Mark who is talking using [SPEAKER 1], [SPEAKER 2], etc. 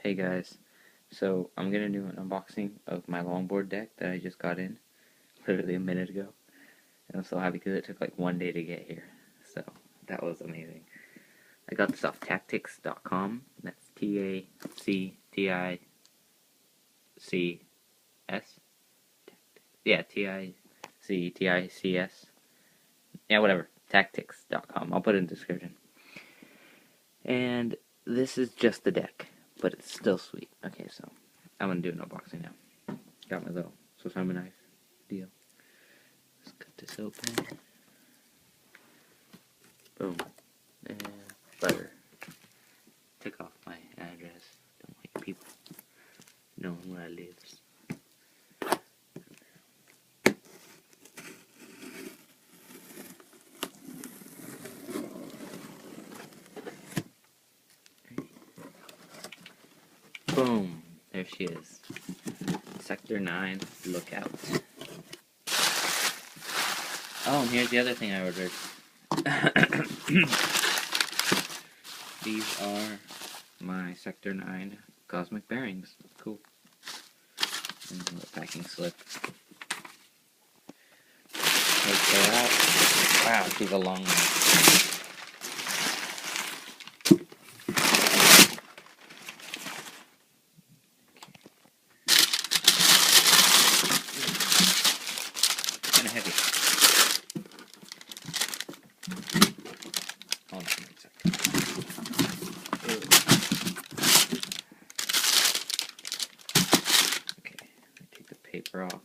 [SPEAKER 1] Hey guys, so I'm gonna do an unboxing of my longboard deck that I just got in literally a minute ago. And I'm so happy because it took like 1 day to get here. So that was amazing. I got this off tactics.com. That's Tactics. Yeah, Tactics. Yeah, whatever. Tactics.com. I'll put it in the description. And this is just the deck, but it's still sweet. Okay, so I'm gonna do an unboxing now. Got my little Swiss Army knife deal. Let's cut this open. Boom. And butter. Took off my address. Don't like people knowing where I live. Boom. There she is. Sector 9, lookout. Oh, and here's the other thing I ordered. These are my Sector 9 cosmic bearings. Cool. And a little packing slip. Take her out. Wow, she's a long one. Kind of heavy. Hold on a second. Okay, take the paper off.